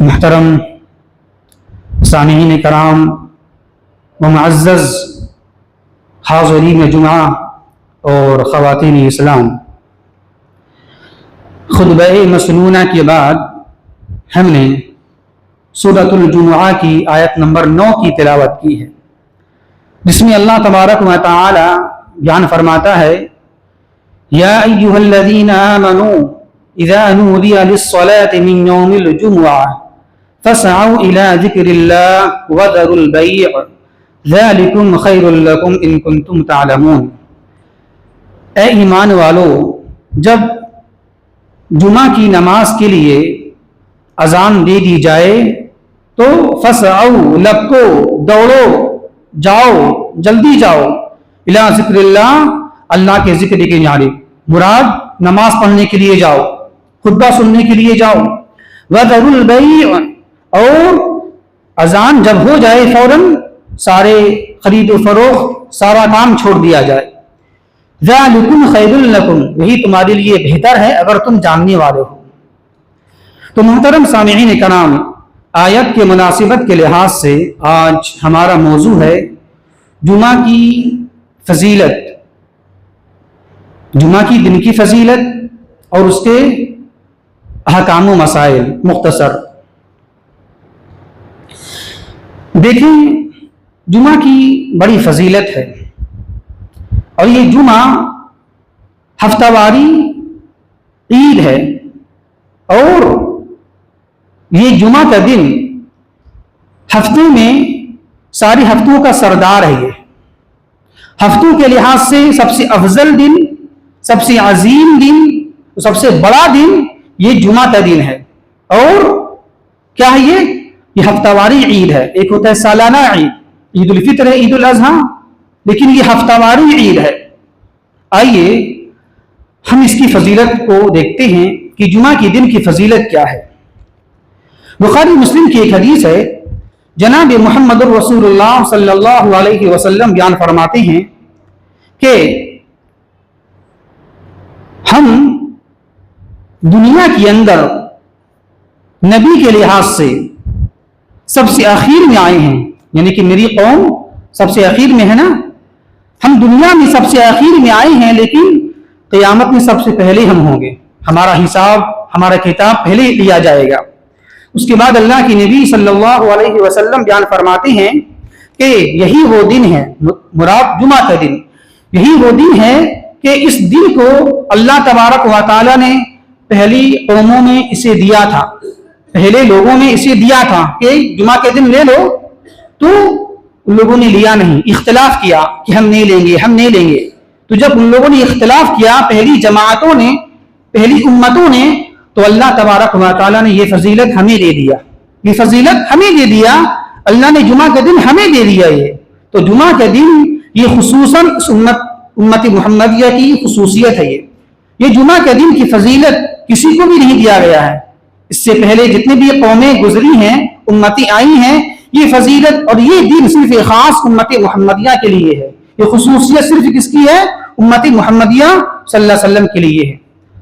محترم سامعین کرام و معزز حاضرین جمعہ اور خواتین اسلام، خطبہ مسنونہ کے بعد ہم نے سورۃ الجمعہ کی آیت نمبر 9 کی تلاوت کی ہے، جس میں اللہ تبارک و تعالی بیان فرماتا ہے: یا ایھا الذین آمنوا اذا نودی للصلاة من یوم الجمعہ فاسعوا الی ذکر اللہ وذروا البیع ذلکم خیر لکم ان کنتم تعلمون۔ اے ایمان والو، جب جمعہ کی نماز کے لیے اذان دے دی جائے تو فسعوا، لپکو، دوڑو، جاؤ، جلدی جاؤ، الی ذکر اللہ، اللہ کے ذکر کی جانب، مراد نماز پڑھنے کے لیے جاؤ، خطبہ سننے کے لیے جاؤ، وذروا البیع، اور اذان جب ہو جائے فوراً سارے خرید و فروخت، سارا کام چھوڑ دیا جائے۔ ذالکم خیر لکم، یہی تمہارے لیے بہتر ہے اگر تم جاننے والے ہو۔ تو محترم سامعین کرام، آیت کے مناسبت کے لحاظ سے آج ہمارا موضوع ہے جمعہ کی فضیلت، جمعہ کی دن کی فضیلت اور اس کے احکام و مسائل مختصر۔ دیکھیں، جمعہ کی بڑی فضیلت ہے، اور یہ جمعہ ہفتہ واری عید ہے، اور یہ جمعہ کا دن ہفتے میں سارے ہفتوں کا سردار ہے۔ یہ ہفتوں کے لحاظ سے سب سے افضل دن، سب سے عظیم دن، سب سے بڑا دن یہ جمعہ کا دن ہے۔ اور کیا ہے یہ ہفتہ واری عید ہے۔ ایک ہوتا ہے سالانہ عید، عید الفطر ہے، عید الاضحیٰ، لیکن یہ ہفتہ واری عید ہے۔ آئیے ہم اس کی فضیلت کو دیکھتے ہیں کہ جمعہ کی دن کی فضیلت کیا ہے۔ بخاری مسلم کی ایک حدیث ہے، جناب محمد الرسول اللہ صلی اللہ علیہ وسلم بیان فرماتے ہیں کہ ہم دنیا کے اندر نبی کے لحاظ سے سب سے آخر میں آئے ہیں، یعنی کہ میری قوم سب سے آخر میں ہے نا، ہم دنیا میں سب سے آخر میں آئے ہیں، لیکن قیامت میں سب سے پہلے ہم ہوں گے۔ ہمارا حساب، ہمارا کتاب پہلے لیا جائے گا۔ اس کے بعد اللہ کے نبی صلی اللہ علیہ وسلم بیان فرماتے ہیں کہ یہی وہ دن ہے، مراد جمعہ کا دن، یہی وہ دن ہے کہ اس دن کو اللہ تبارک و تعالی نے پہلی قوموں میں اسے دیا تھا، پہلے لوگوں میں اسے دیا تھا کہ جمعہ کے دن لے لو، تو ان لوگوں نے لیا نہیں، اختلاف کیا کہ ہم نہیں لیں گے، ہم نہیں لیں گے۔ تو جب ان لوگوں نے اختلاف کیا، پہلی جماعتوں نے، پہلی امتوں نے، تو اللہ تبارک و تعالیٰ نے یہ فضیلت ہمیں دے دیا، یہ فضیلت ہمیں دے دیا، اللہ نے جمعہ کا دن ہمیں دے دیا۔ یہ تو جمعہ کا دن یہ خصوصاً امت محمدیہ کی خصوصیت ہے۔ یہ جمعہ کے دن کی فضیلت کسی کو بھی نہیں دیا گیا ہے۔ اس سے پہلے جتنے بھی قومیں گزری ہیں، امتیں آئی ہیں، یہ فضیلت اور یہ دن صرف خاص امت محمدیہ کے لیے ہے۔ یہ خصوصیت صرف کس کی ہے؟ امت محمدیہ صلی اللہ علیہ وسلم کے لیے ہے۔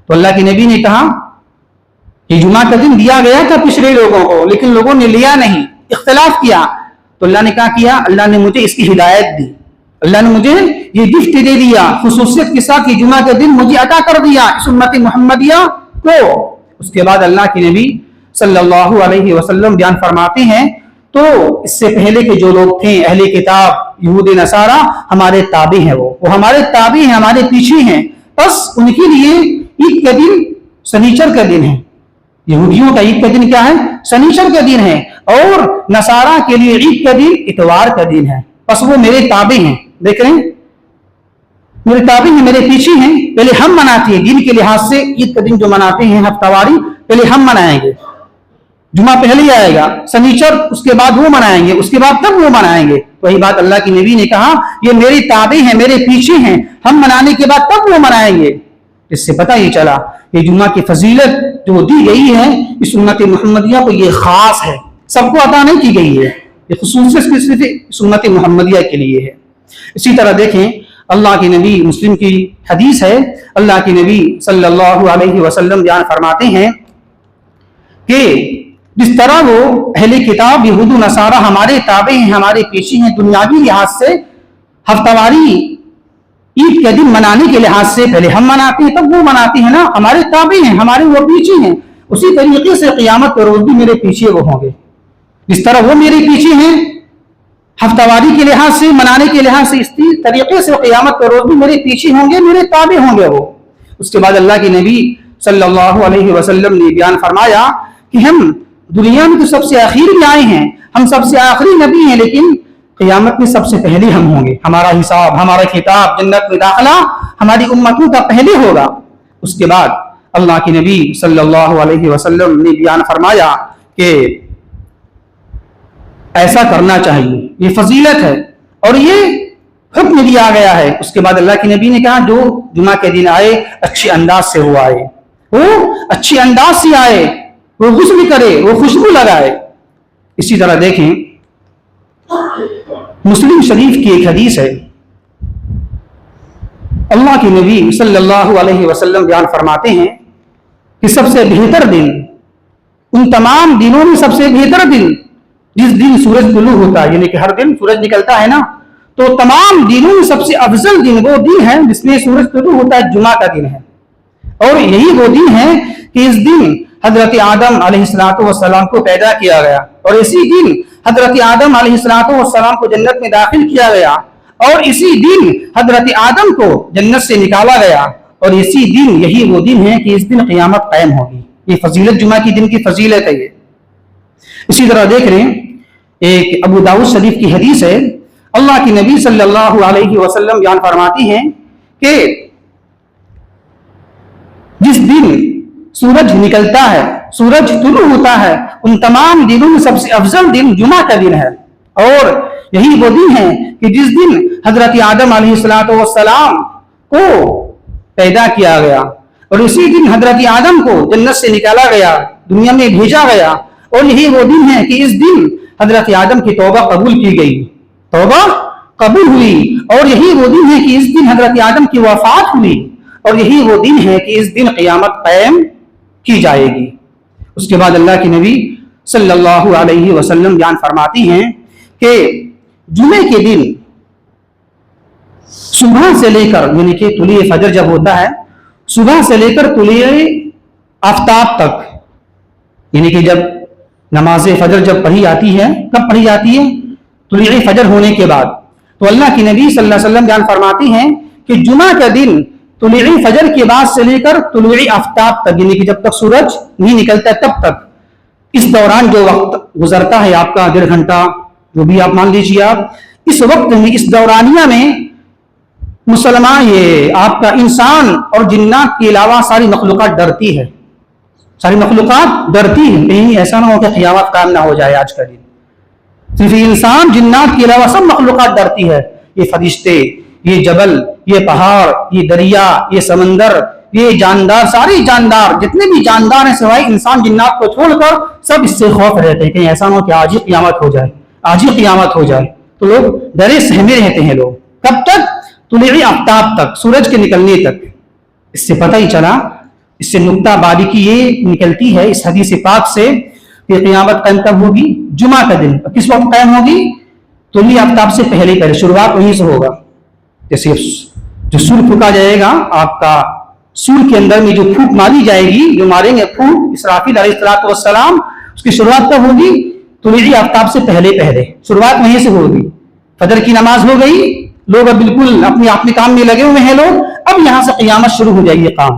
تو اللہ کے نبی نے کہا کہ جمعہ کا دن دیا گیا تھا پچھلے لوگوں کو، لیکن لوگوں نے لیا نہیں، اختلاف کیا۔ تو اللہ نے کیا؟ اللہ نے مجھے اس کی ہدایت دی، اللہ نے مجھے یہ گفٹ دے دیا، خصوصیت کے ساتھ یہ جمعہ کا دن مجھے عطا کر دیا اس امت محمدیہ کو۔ اس کے بعد اللہ کے نبی صلی اللہ علیہ وسلم بیان فرماتے ہیں، تو اس سے پہلے کے جو لوگ تھے اہل کتاب، یہود نصارہ، ہمارے تابع ہیں، وہ ہمارے تابع ہیں، ہمارے پیچھے ہیں، بس ان کے لیے عید کا دن سنیچر کا دن ہے۔ یہودیوں کا عید کا دن کیا ہے؟ سنیچر کا دن ہے، اور نصارہ کے لیے عید کا دن اتوار کا دن ہے۔ بس وہ میرے تابع ہیں، دیکھ رہے ہیں، میرے تابع ہیں، میرے پیچھے ہیں۔ پہلے ہم مناتے ہیں، دن کے لحاظ سے عید کا دن جو مناتے ہیں ہفتہ واری، پہلے ہم منائیں گے، جمعہ پہلے آئے گا، سنیچر اس کے بعد وہ منائیں گے، اس کے بعد تب وہ منائیں گے۔ وہی بات اللہ کے نبی نے کہا، یہ میرے تابع ہیں، میرے پیچھے ہیں، ہم منانے کے بعد تب وہ منائیں گے۔ اس سے پتہ یہ چلا یہ جمعہ کی فضیلت جو دی گئی ہے اس امت محمدیہ کو، یہ خاص ہے، سب کو عطا نہیں کی گئی ہے، یہ خصوصیت صرف اس امت محمدیہ کے لیے ہے۔ اسی طرح دیکھیں، اللہ کے نبی، مسلم کی حدیث ہے، اللہ کے نبی صلی اللہ علیہ وسلم بیان فرماتے ہیں کہ جس طرح وہ اہل کتاب یہود و نصارہ ہمارے تابع ہیں، ہمارے پیچھے ہیں، دنیاوی لحاظ سے ہفتہ واری عید کے دن منانے کے لحاظ سے پہلے ہم مناتے ہیں تب وہ مناتے ہیں نا، ہمارے تابع ہیں، ہمارے وہ پیچھے ہیں، اسی طریقے سے قیامت کے روز بھی میرے پیچھے وہ ہوں گے، جس طرح وہ میرے پیچھے ہیں ہفتہ واری کے لحاظ سے، منانے کے لحاظ سے، اسی طریقے سے قیامت کے روز بھی میرے پیچھے ہوں گے، میرے تابع ہوں گے وہ۔ اس کے بعد اللہ کے نبی صلی اللہ علیہ وسلم نے بیان فرمایا کہ ہم دنیا میں تو سب سے آخر میں آئے ہیں، ہم سب سے آخری نبی ہیں، لیکن قیامت میں سب سے پہلے ہم ہوں گے، ہمارا حساب، ہمارا خطاب، جنت میں داخلہ ہماری امتوں کا پہلے ہوگا۔ اس کے بعد اللہ کے نبی صلی اللہ علیہ وسلم نے بیان فرمایا کہ ایسا کرنا چاہیے، یہ فضیلت ہے اور یہ حکم دیا گیا ہے۔ اس کے بعد اللہ کے نبی نے کہا جو جمعہ کے دن آئے اچھے انداز سے وہ آئے، وہ اچھے انداز سے آئے، وہ غسل کرے، وہ خوشبو لگائے۔ اسی طرح دیکھیں مسلم شریف کی ایک حدیث ہے، اللہ کے نبی صلی اللہ علیہ وسلم بیان فرماتے ہیں کہ سب سے بہتر دن، ان تمام دنوں میں سب سے بہتر دن جس دن سورج طلوع ہوتا ہے، یعنی کہ ہر دن سورج نکلتا ہے نا، تو تمام دنوں میں سب سے افضل دن وہ دن ہے جس میں سورج طلوع ہوتا ہے، جمعہ کا دن ہے۔ اور یہی وہ دن ہے کہ اس دن حضرت آدم علیہ السلام کو پیدا کیا گیا، اور اسی دن حضرت آدم علیہ السلام کو جنت میں داخل کیا گیا، اور اسی دن حضرت آدم کو جنت سے نکالا گیا، اور اسی دن یہی وہ دن ہے کہ اس دن قیامت قائم ہوگی۔ یہ فضیلت جمعہ کی دن کی فضیلت ہے یہ۔ اسی طرح دیکھ رہے ہیں ایک ابو داؤد شریف کی حدیث ہے، اللہ کی نبی صلی اللہ علیہ وسلم بیان فرماتی ہیں کہ جس دن سورج نکلتا ہے، سورج طلوع ہوتا ہے، ان تمام دنوں میں سب سے افضل دن جمعہ کا دن ہے، اور یہی وہ دن ہے کہ جس دن حضرت آدم علیہ السلام کو پیدا کیا گیا، اور اسی دن حضرت آدم کو جنت سے نکالا گیا، دنیا میں بھیجا گیا، اور یہی وہ دن ہے کہ اس دن حضرت آدم کی توبہ قبول کی گئی، توبہ قبول ہوئی، اور یہی وہ دن ہے کہ اس دن حضرت آدم کی وفات ہوئی، اور یہی وہ دن ہے کہ اس دن قیامت قائم کی جائے گی۔ اس کے بعد اللہ کے نبی صلی اللہ علیہ وسلم بیان فرماتی ہیں کہ جمعے کے دن صبح سے لے کر، یعنی کہ طلوع فجر جب ہوتا ہے، صبح سے لے کر طلوع آفتاب تک، یعنی کہ جب نماز فجر جب پڑھی جاتی ہے، کب پڑھی جاتی ہے؟ طلوع فجر ہونے کے بعد۔ تو اللہ کی نبی صلی اللہ علیہ وسلم بیان فرماتی ہیں کہ جمعہ کا دن طلوع فجر کے بعد سے لے کر طلوع آفتاب تک، یعنی کہ جب تک سورج نہیں نکلتا ہے تب تک، اس دوران جو وقت گزرتا ہے آپ کا 1.5 گھنٹہ، جو بھی آپ مان لیجیے، آپ اس وقت میں، اس دورانیہ میں مسلمان، یہ آپ کا انسان اور جنات کے علاوہ ساری مخلوقات ڈرتی ہے، ساری مخلوقات ڈرتی ہے، کہیں ایسا نہ ہو کہ قیامت قائم نہ ہو جائے آج کا دن۔ صرف انسان جنات کے علاوہ سب مخلوقات ڈرتی ہے، یہ فرشتے، یہ جبل، یہ پہاڑ، یہ دریا، یہ سمندر، یہ جاندار، سارے جاندار، جتنے بھی جاندار ہیں سوائے انسان جنات کو چھوڑ کر، سب اس سے خوف رہتے ہیں کہ ایسا نہ ہو کہ آج ہی قیامت ہو جائے، آج ہی قیامت ہو جائے۔ تو لوگ ڈرے سہمے رہتے ہیں لوگ، کب تک؟ طلوع آفتاب تک، سورج کے نکلنے تک۔ اس سے پتہ ہی چلا، اس سے نقطہ باریکی یہ نکلتی ہے اس حدیث پاک سے کہ قیامت قائم کب ہوگی؟ جمعہ کا دن۔ کس وقت قائم ہوگی؟ طلوع آفتاب سے پہلے پہلے، شروعات وہیں سے ہوگا۔ جیسے جو سور پھونکا جائے گا، آپ کا سور کے اندر میں جو پھونک ماری جائے گی، جو ماریں گے پھونک اسرافیل علیہ السلام، اس کی شروعات کب ہوگی؟ طلوع آفتاب سے پہلے پہلے، شروعات وہیں سے ہوگی۔ فجر کی نماز ہو گئی، لوگ اب بالکل اپنے کام میں لگے ہوئے ہیں لوگ، اب یہاں سے قیامت شروع ہو جائے گی کام۔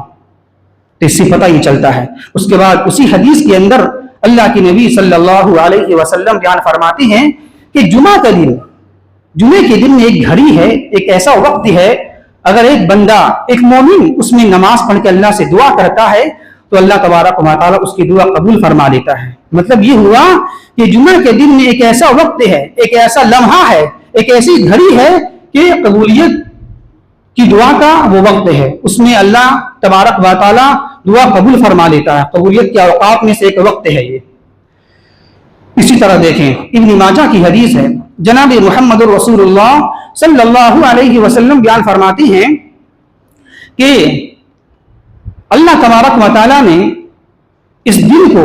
تو اس سے پتہ ہی چلتا ہے۔ اس کے بعد اسی حدیث کے اندر اللہ کے نبی صلی اللہ علیہ وسلم بیان فرماتے ہیں کہ جمعہ کا دن، جمعے کے دن میں ایک گھڑی ہے، ایک ایسا وقت ہے، اگر ایک بندہ، ایک مومن اس میں نماز پڑھ کے اللہ سے دعا کرتا ہے تو اللہ تبارک و تعالیٰ اس کی دعا قبول فرما لیتا ہے۔ مطلب یہ ہوا کہ جمعہ کے دن میں ایک ایسا وقت ہے، ایک ایسا لمحہ ہے، ایک ایسی گھڑی ہے کہ قبولیت کی دعا کا وہ وقت ہے، اس میں اللہ تبارک و تعالیٰ دعا قبول فرما لیتا ہے۔ قبولیت کے اوقات میں سے ایک وقت ہے یہ۔ اسی طرح دیکھیں ابن ماجہ کی حدیث ہے، جناب محمد رسول اللہ صلی اللہ علیہ وسلم بیان فرماتی ہیں کہ اللہ تبارک و تعالیٰ نے اس دن کو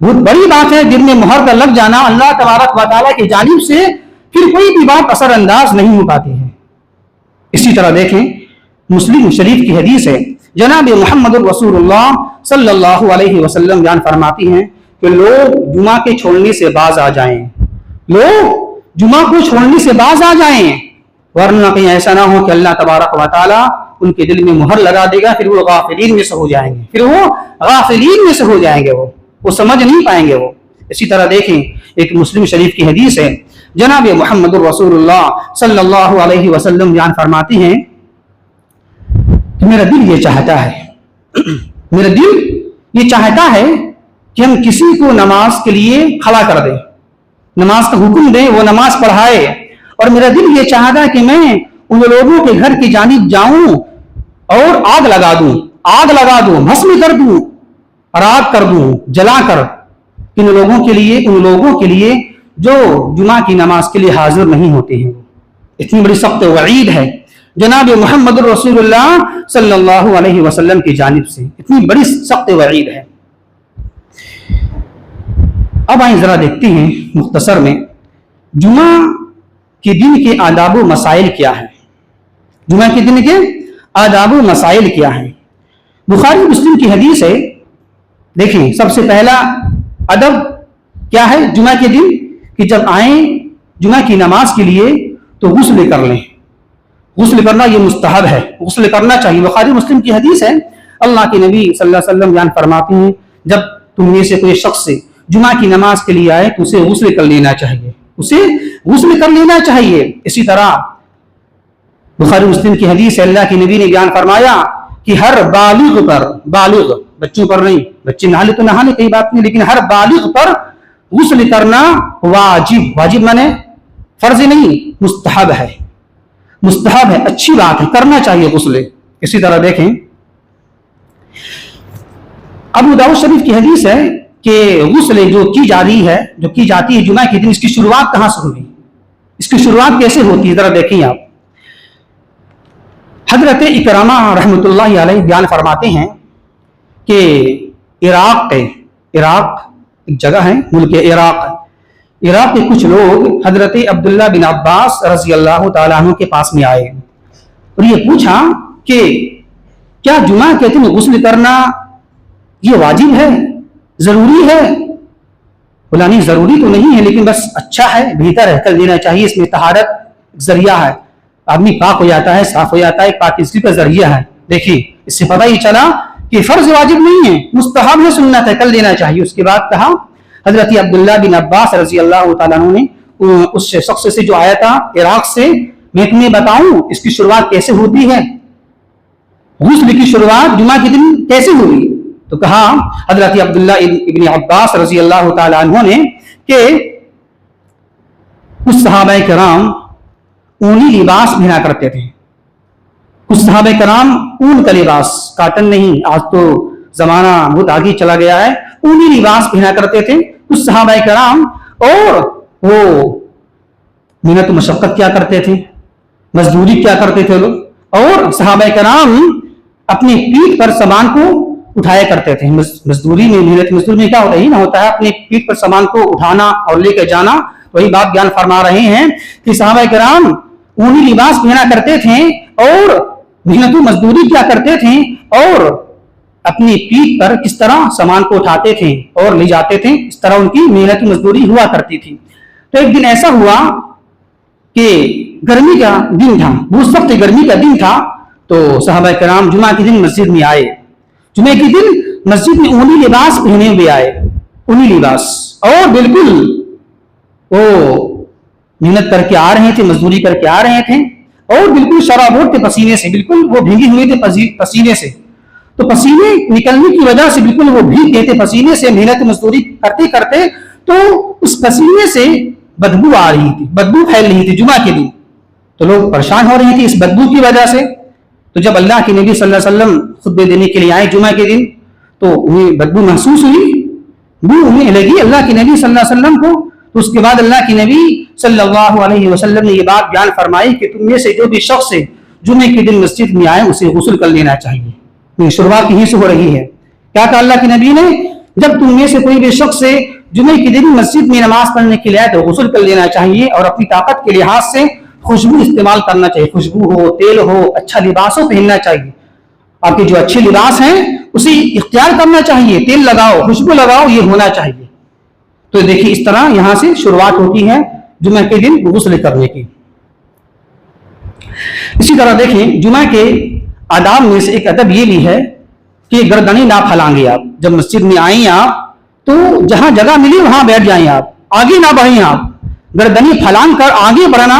بہت بڑی بات ہے دل میں مہر کا لگ جانا اللہ تبارک و تعالیٰ کی جانب سے، پھر کوئی بھی بات اثر انداز نہیں ہو پاتی ہے۔ اسی طرح دیکھیں مسلم شریف کی حدیث ہے، جناب محمد رسول اللہ صلی اللہ علیہ وسلم بیان فرماتی ہیں کہ لوگ جمعہ کے چھوڑنے سے باز آ جائیں، لوگ جمعہ کو چھوڑنے سے باز آ جائیں، ورنہ کہیں ایسا نہ ہو کہ اللہ تبارک و تعالیٰ ان کے دل میں مہر لگا دے گا، پھر وہ غافلین میں سے ہو جائیں گے، وہ سمجھ نہیں پائیں گے وہ۔ اسی طرح دیکھیں ایک مسلم شریف کی حدیث ہے، جناب محمد رسول اللہ صلی اللہ علیہ وسلم بیان فرماتی ہیں کہ میرا دل یہ چاہتا ہے کہ ہم کسی کو نماز کے لیے کھڑا کر دیں، نماز کا حکم دیں، وہ نماز پڑھائے، اور میرا دل یہ چاہتا ہے کہ میں ان لوگوں کے گھر کی جانب جاؤں اور آگ لگا دوں، بھسم کر دوں، راکھ کر دوں، جلا کر ان لوگوں کے لیے جو جمعہ کی نماز کے لیے حاضر نہیں ہوتے ہیں۔ اتنی بڑی سخت وعید ہے جناب محمد رسول اللہ صلی اللہ علیہ وسلم کی جانب سے، اتنی بڑی سخت وعید ہے۔ اب آئیں ذرا دیکھتے ہیں مختصر میں جمعہ کے دن کے آداب و مسائل کیا ہیں۔ جمعہ کے دن کے آداب و مسائل کیا ہیں؟ بخاری مسلم کی حدیث ہے، دیکھیں سب سے پہلا ادب کیا ہے جمعہ کے دن کہ جب آئیں جمعہ کی نماز کے لیے تو غسل کر لیں۔ غسل کرنا یہ مستحب ہے، غسل کرنا چاہیے۔ بخاری مسلم کی حدیث ہے، اللہ کے نبی صلی اللہ علیہ وسلم بیان فرماتے ہیں جب تم میں سے کوئی شخص جمعہ کی نماز کے لیے آئے تو اسے غسل کر لینا چاہیے، اسی طرح بخاری مسلم کی حدیث ہے، اللہ کے نبی نے بیان فرمایا کہ ہر بالغ بچوں پر نہیں، بچے نہا لے تو نہا لے کوئی بات نہیں، لیکن ہر بالغ پر غسل کرنا واجب مانے فرض نہیں، مستحب ہے، اچھی بات ہے، کرنا چاہیے غسل۔ اسی طرح دیکھیں ابو داؤد شریف کی حدیث ہے کہ غسل جو کی جاتی ہے جمعہ کے دن، اس کی شروعات کہاں سے ہوگی، اس کی شروعات کیسے ہوتی ہے، ذرا دیکھیں آپ۔ حضرت اکرامہ رحمۃ اللہ علیہ بیان فرماتے ہیں کہ عراق ایک جگہ ہے، ملک عراق کے کچھ لوگ حضرت عبداللہ بن عباس رضی اللہ تعالیٰ عنہ کے پاس میں آئے اور یہ پوچھا کہ کیا جمعہ کے دن غسل کرنا یہ واجب ہے، ضروری ہے؟ بولا نہیں ضروری تو نہیں ہے، لیکن بس اچھا ہے، بہتر ہے، کر لینا چاہیے، اس میں طہارت ذریعہ ہے، آدمی پاک ہو جاتا ہے، صاف ہو جاتا ہے، پاکیزگی کا ذریعہ ہے۔ دیکھیے اس سے پتہ ہی چلا کہ فرض واجب نہیں ہے، مستحب ہے، سنت ہے، کر لینا چاہیے۔ اس کے بعد کہا حضرت عبداللہ بن عباس رضی اللہ تعالیٰ عنہ نے اس شخص سے جو آیا تھا عراق سے، میں تمہیں بتاؤں اس کی شروعات کیسے ہوتی ہے، غسل کی شروعات جمعہ کے دن کیسے ہوئی؟ تو کہا حضرت عبداللہ ابن عباس رضی اللہ تعالیٰ عنہ نے کہ کچھ صحابہ کرام اونی لباس پہنا کرتے تھے، کچھ صحابہ کرام اون کا لباس، کاٹن نہیں، آج تو زمانہ بہت آگے چلا گیا ہے، اونی لباس پہنا کرتے تھے کچھ صحابہ کرام، اور وہ محنت و مشقت کیا کرتے تھے، مزدوری کیا کرتے تھے لوگ، اور صحابہ کرام اپنی پیٹھ پر سامان کو اٹھایا کرتے تھے۔ مزدوری میں کیا ہوتا ہے اپنی پیٹھ پر سامان کو اٹھانا اور لے کے جانا۔ وہی بات بیان فرما رہے ہیں کہ صحابہ کرام اونی لباس پہنا کرتے تھے اور محنت و مزدوری کیا کرتے تھے، اور اپنی پیٹھ پر کس طرح سامان کو اٹھاتے تھے اور لے جاتے تھے، اس طرح ان کی محنت و مزدوری ہوا کرتی تھی۔ تو ایک دن ایسا ہوا کہ گرمی کا دن تھا، بہت سخت گرمی کا دن تھا، تو صحابہ کرام جمعہ کے دن مسجد میں آئے، جمعہ کے دن مسجد میں اونی لباس پہنے ہوئے آئے، اونی لباس، اور بالکل وہ محنت کر کے آ رہے تھے، مزدوری کر کے آ رہے تھے، اور بالکل شرابور تھے پسینے سے، بالکل وہ بھیگے ہوئے تھے پسینے سے، تو پسینے نکلنے کی وجہ سے بالکل وہ بھیگ گئے تھے پسینے سے، محنت مزدوری کرتے کرتے، تو اس پسینے سے بدبو آ رہی تھی، بدبو پھیل رہی تھی جمعہ کے دن، تو لوگ پریشان ہو رہے تھے اس بدبو کی وجہ سے۔ تو جب اللہ کے نبی صلی اللہ علیہ وسلم خطبے دینے کے لیے آئے جمعہ کے دن، تو انہیں بدبو محسوس ہوئی، بو انہیں لگی اللہ کے نبی صلی اللہ علیہ وسلم کو، تو اس کے بعد اللہ کے نبی صلی اللہ علیہ وسلم نے یہ بات بیان فرمائی کہ تم میں سے جو بھی شخص جمعے کے دن مسجد میں آئے اسے غسل کر لینا چاہیے۔ یہ شروعات یہیں سے ہو رہی ہے۔ کیا کہا اللہ کے نبی نے جب تم میں سے کوئی بھی شخص سے جمعے کے دن مسجد میں نماز پڑھنے کے لیے آئے تو غسل کر لینا چاہیے اور اپنی طاقت کے لحاظ سے خوشبو استعمال کرنا چاہیے. خوشبو ہو, تیل ہو, اچھا لباس ہو, پہننا چاہیے. آپ کے جو اچھے لباس ہیں اسی اختیار کرنا چاہیے. تیل لگاؤ, خوشبو لگاؤ, یہ ہونا چاہیے. تو دیکھیے اس طرح یہاں سے شروعات ہوتی ہے جمعہ کے دن غسل کرنے کی. اسی طرح دیکھیں جمعہ کے آداب میں سے ایک ادب یہ بھی ہے کہ گردنیں نہ پھلانگے. آپ جب مسجد میں آئیں آپ تو جہاں جگہ ملی وہاں بیٹھ جائیں, آپ آگے نہ بڑھیں. آپ گردنیں پھلانگ کر آگے بڑھنا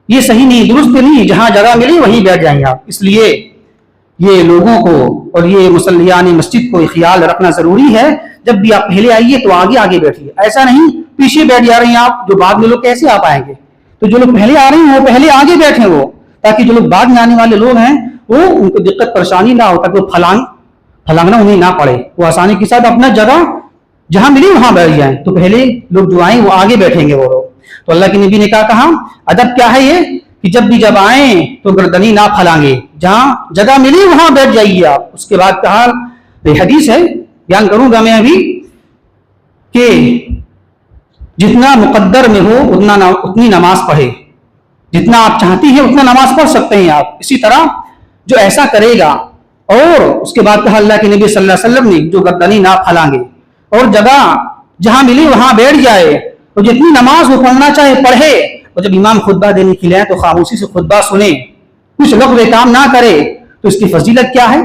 یہ صحیح نہیں, درست نہیں. جہاں جگہ ملی وہیں بیٹھ جائیں آپ. اس لیے یہ لوگوں کو اور یہ مصلیان مسجد کو خیال رکھنا ضروری ہے. جب بھی آپ پہلے آئیے تو آگے آگے بیٹھیے, ایسا نہیں پیچھے بیٹھ جا رہے ہیں آپ. جو بعد میں لوگ کیسے آپ آئیں گے؟ تو جو لوگ پہلے آ رہے ہیں وہ پہلے آگے بیٹھیں, وہ تاکہ جو لوگ بعد میں آنے والے لوگ ہیں وہ ان کو دقت پریشانی نہ ہو, تاکہ وہ پھلانگنا انہیں نہ پڑے. وہ آسانی کے ساتھ اپنا جگہ جہاں ملی وہاں بیٹھ جائیں. تو پہلے لوگ جو آئیں وہ آگے بیٹھیں گے وہ لوگ. تو اللہ کے نبی نے کہا ادب کیا ہے یہ کہ جب آئیں تو گردنی نہ پھلانگے, جہاں جگہ ملی وہاں بیٹھ جائیے آپ. اس کے بعد کہا, یہ حدیث ہے بیان کروں گا میں ابھی, کہ جتنا مقدر میں ہو اتنی نماز پڑھے. جتنا آپ چاہتی ہیں اتنا نماز پڑھ سکتے ہیں آپ. اسی طرح جو ایسا کرے گا, اور اس کے بعد کہا اللہ کے نبی صلی اللہ علیہ وسلم نے جو گردنی نہ پھلانگے اور جگہ جہاں ملی وہاں بیٹھ جائے, اور جتنی نماز وہ پڑھنا چاہے پڑھے, اور جب امام خطبہ دینے کے لیے آئے تو خاموشی سے خطبہ سنے, کچھ لغو کام نہ کرے. تو اس کی فضیلت کیا ہے؟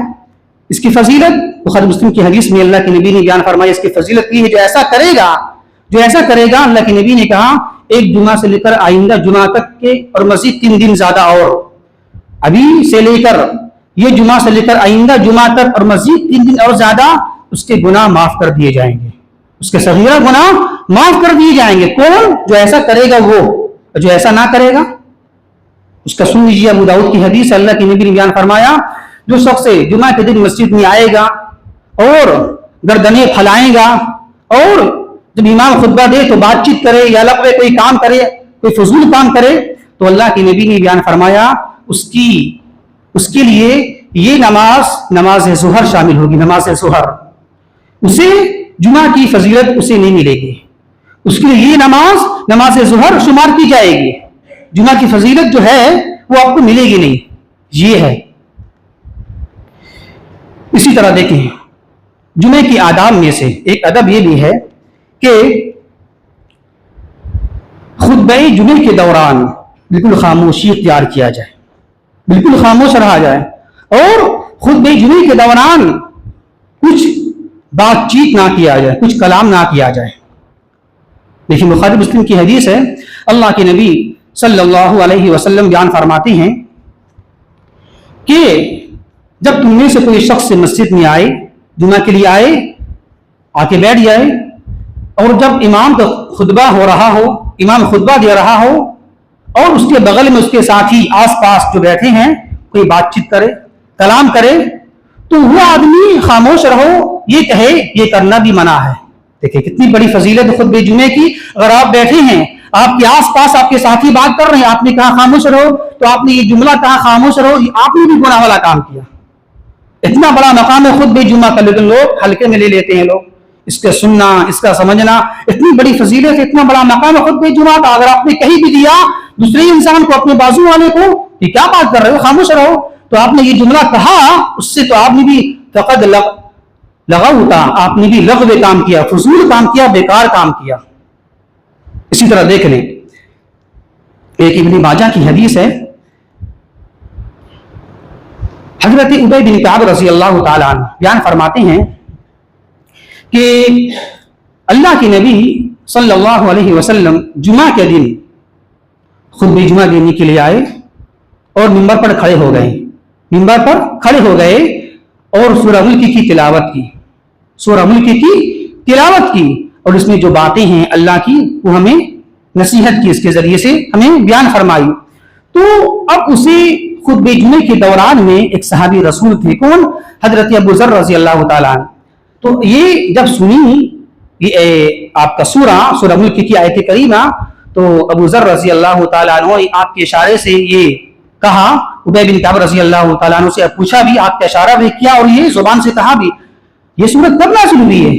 اس کی فضیلت بخاری مسلم کی حدیث میں اللہ کے نبی نے بیان فرمایا. اس کی فضیلت یہ ہے جو ایسا کرے گا اللہ کے نبی نے کہا ایک جمعہ سے لے کر آئندہ جمعہ تک کے اور مزید 3 دن زیادہ, اور ابھی سے لے کر یہ جمعہ سے لے کر آئندہ جمعہ تک اور مزید 3 دن اور زیادہ اس کے گناہ معاف کر دیے جائیں گے. اس کے صغیرہ گناہ معاف کر دیے جائیں گے. کون؟ جو ایسا کرے گا وہ. جو ایسا نہ کرے گا اس کا سن لیجیے. ابو داؤد کی حدیث اللہ کے نبی نے بیان فرمایا جو شخص جمعہ کے دن مسجد میں آئے گا اور گردنیں پھلائے گا, اور جب امام خطبہ دے تو بات چیت کرے یا لغو کوئی کام کرے, کوئی فضول کام کرے, تو اللہ کے نبی نے بیان فرمایا اس کے لیے یہ نماز ظہر شامل ہوگی. نماز ظہر اسے جمعہ کی فضیلت اسے نہیں ملے گی. اس کے لیے یہ نماز ظہر شمار کی جائے گی. جمعہ کی فضیلت جو ہے وہ آپ کو ملے گی نہیں. یہ ہے. اسی طرح دیکھیں جمعے کی آداب میں سے ایک ادب یہ بھی ہے کہ خطبہ جمعے کے دوران بالکل خاموشی اختیار کیا جائے, بالکل خاموش رہا جائے, اور خطبہ جمعے کے دوران کچھ بات چیت نہ کیا جائے, کچھ کلام نہ کیا جائے. دیکھیں بخاری مسلم کی حدیث ہے, اللہ کے نبی صلی اللہ علیہ وسلم بیان فرماتے ہیں کہ جب تم میں سے کوئی شخص مسجد میں آئے, جمعہ کے لیے آئے, آ کے بیٹھ جائے, اور جب امام کا خطبہ ہو رہا ہو, امام خطبہ دے رہا ہو, اور اس کے بغل میں اس کے ساتھی آس پاس جو بیٹھے ہیں کوئی بات چیت کرے, کلام کرے, تو وہ آدمی خاموش رہو یہ کہے, یہ کرنا بھی منع ہے. دیکھیں کتنی بڑی فضیلت خطبہ جمعے کی. اگر آپ بیٹھے ہیں, آپ کے آس پاس آپ کے ساتھی بات کر رہے ہیں, آپ نے کہا خاموش رہو, تو آپ نے یہ جملہ کہا خاموش رہو, آپ نے بھی گناہ والا کام کیا. اتنا بڑا مقام ہے خطبہ جمعہ کا, لیکن لوگ ہلکے میں لے لیتے ہیں. لوگ اس کا سننا, اس کا سمجھنا, اتنی بڑی فضیلت, اتنا بڑا مقام ہے خطبہ جمعہ کا. اگر آپ نے کہیں بھی دیا دوسرے انسان کو, اپنے بازو والے کو, یہ کیا بات کر رہے ہو, خاموش رہو, تو آپ نے یہ جملہ کہا, اس سے تو آپ نے بھی فقد لغوتا, آپ نے بھی لغو کام کیا, فضول کام کیا, بیکار کام کیا. اسی طرح دیکھ لیں ایک ابن ماجہ کی حدیث ہے, حضرت ابی بن کعب رضی اللہ تعالی عنہ بیان فرماتے ہیں کہ اللہ کے نبی صلی اللہ علیہ وسلم جمعہ کے دن خطبہ جمعہ دینے کے لیے آئے اور منبر پر کھڑے ہو گئے. منبر پر کھڑے ہو گئے اور سورہ ملک کی تلاوت کی, سورہ ملک کی تلاوت کی, اور اس میں جو باتیں ہیں اللہ کی وہ ہمیں نصیحت کی, اس کے ذریعے سے ہمیں بیان فرمائی. تو اب اسی خطبہ جمعے کے دوران میں ایک صحابی رسول تھے, کون؟ حضرت ابو ذر رضی اللہ تعالیٰ عنہ. تو یہ جب سنی یہ آپ کا سورہ ملک کی آیت کریمہ, تو ابو ذر رضی اللہ تعالیٰ عنہ آپ کے اشارے سے یہ کہا, ابی بن کعب رضی اللہ تعالیٰ عنہ سے پوچھا بھی, آپ کا اشارہ بھی کیا, اور یہ زبان سے کہا بھی, یہ سورت کب نازل ہوئی ہے,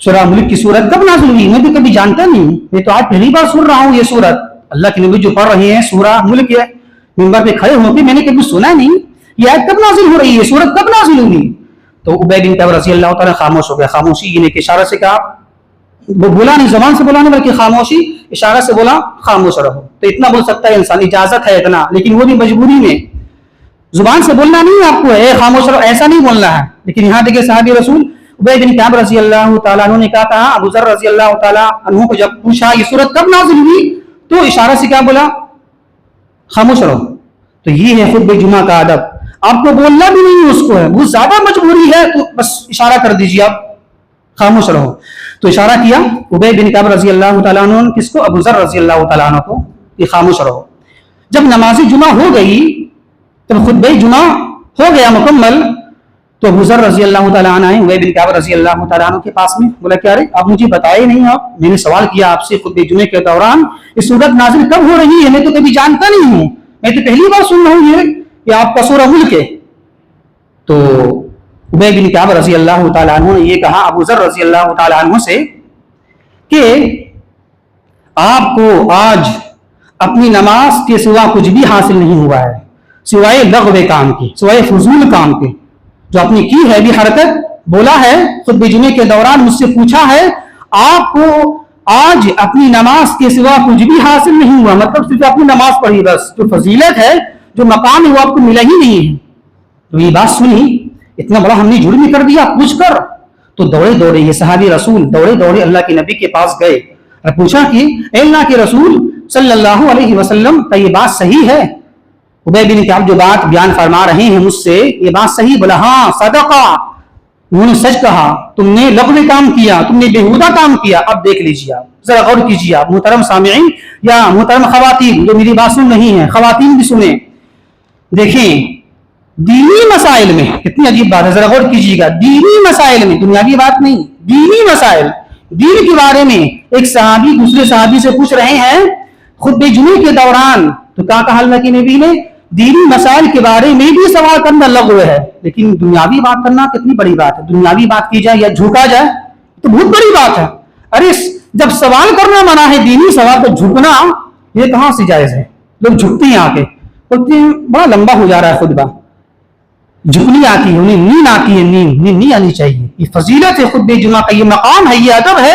سورہ ملک کی صورت کب نازل ہوئی؟ میں تو کبھی جانتا نہیں، میں تو آج پہلی بار سن رہا ہوں یہ صورت۔ اللہ کے نبی جو پڑھ رہے ہیں سورہ ملک ہے، منبر پہ کھڑے ہو کے، میں نے کبھی سنا نہیں یہ آیت کب نازل ہو رہی ہے، صورت کب نازل ہوئی؟ تو عبید بن کعب رضی اللہ تعالیٰ خاموش ہو گیا۔ خاموشی یعنی کہ اشارہ سے کہا، وہ بولا نہیں زبان سے بولا نہیں بلکہ خاموشی اشارہ سے بولا خاموش رہو۔ تو اتنا بول سکتا ہے انسان، اجازت ہے اتنا، لیکن وہ بھی مجبوری میں، زبان سے بولنا نہیں آپ کو اے خاموش رہو ایسا نہیں بولنا ہے۔ لیکن یہاں دیکھیں صحابی رسول عبید بن کعب رضی اللہ تعالیٰ عنہ نے کہا تھا، ابو ذر رضی اللہ تعالیٰ عنہ کو جب پوچھا یہ صورت کب نازل ہوئی تو اشارہ سے کیا بولا؟ خاموش رہو۔ تو یہ ہے خطبہ جمعہ کا ادب، آپ کو بولنا بھی نہیں اس کو ہے، بہت زیادہ مجبوری ہے تو بس اشارہ کر دیجیے آپ خاموش رہو۔ تو اشارہ کیا عبید بن کعب رضی اللہ تعالیٰ عنہ نے، کس کو؟ ابو ذر رضی اللہ تعالیٰ عنہ کو، کہ خاموش رہو۔ جب نماز جمعہ ہو گئی، جب خطبہ جمعہ ہو گیا مکمل، تو ابو ذر رضی اللہ تعالیٰ عنہ آئے عبید بن کعب رضی اللہ تعالیٰ عنہ کے پاس میں، بولا کیا رے آپ مجھے بتائے نہیں، آپ میں نے سوال کیا آپ سے خطبہ جمعے کے دوران یہ سورت نازل کب ہو رہی ہے، میں تو کبھی جانتا نہیں ہوں، میں تو پہلی بار سن رہا ہوں یہ کہ آپ کا سورہ ملک ہے۔ تو عبید بن کعب رضی اللہ تعالیٰ عنہ نے یہ کہا ابو ذر رضی اللہ تعالیٰ عنہ سے کہ آپ کو آج اپنی نماز کے سوا کچھ بھی حاصل نہیں ہوا ہے، سوائے لغو کام کے، سوائے فضول کام کے، جو اپنی کی ہے بھی حرکت، بولا ہے خطبہ جمعے کے دوران مجھ سے پوچھا ہے آپ کو آج اپنی نماز کے سوا کچھ بھی حاصل نہیں ہوا، مطلب صرف اپنی نماز پڑھی، بس جو فضیلت ہے جو مقام ہے وہ آپ کو ملا ہی نہیں ہے۔ تو یہ بات سنی، اتنا بڑا ہم نے جرم کر دیا پوچھ کر، تو دوڑے دوڑے یہ صحابی رسول دوڑے دوڑے اللہ کے نبی کے پاس گئے اور پوچھا کہ اے اللہ کے رسول صلی اللہ علیہ وسلم کا یہ بات صحیح ہے؟ عبید بن کعب جو بات بیان فرما رہے ہیں مجھ سے، یہ بات صحیح؟ بولا ہاں صدقہ، انہوں نے سچ کہا، تم نے لغو کام کیا، تم نے بیہودہ کام کیا۔ اب دیکھ لیجیے، آپ ذرا غور کیجیے، آپ محترم سامعین یا محترم خواتین جو میری بات سن رہی ہیں، خواتین بھی سنیں، دیکھیں دینی مسائل میں کتنی عجیب بات ہے، ذرا غور کیجیے گا، دینی مسائل میں، دنیاوی بات نہیں، دینی مسائل، دین کے بارے میں ایک صحابی دوسرے صحابی سے پوچھ رہے ہیں خطبہ جمعے کے دوران، تو کہا کہ اللہ کے نبی نے دینی مسائل کے بارے میں بھی سوال کرنا لغو ہے، لیکن دنیاوی بات کرنا کتنی بڑی بات ہے، دنیاوی بات کی جائے یا جھکا جائے تو بہت بڑی بات ہے۔ ارے جب سوال کرنا منع ہے دینی سوال، تو جھکنا یہ کہاں سے جائز ہے؟ لوگ جھکتے ہیں آ کے، بولتے ہیں بڑا لمبا ہو جا رہا ہے خطبہ، جھکنی آتی ہے انہیں، نیند آتی ہے، نیند نہیں آنی چاہیے، یہ فضیلت ہے خطبہ جمعہ کا، یہ مقام ہے، یہ ادب ہے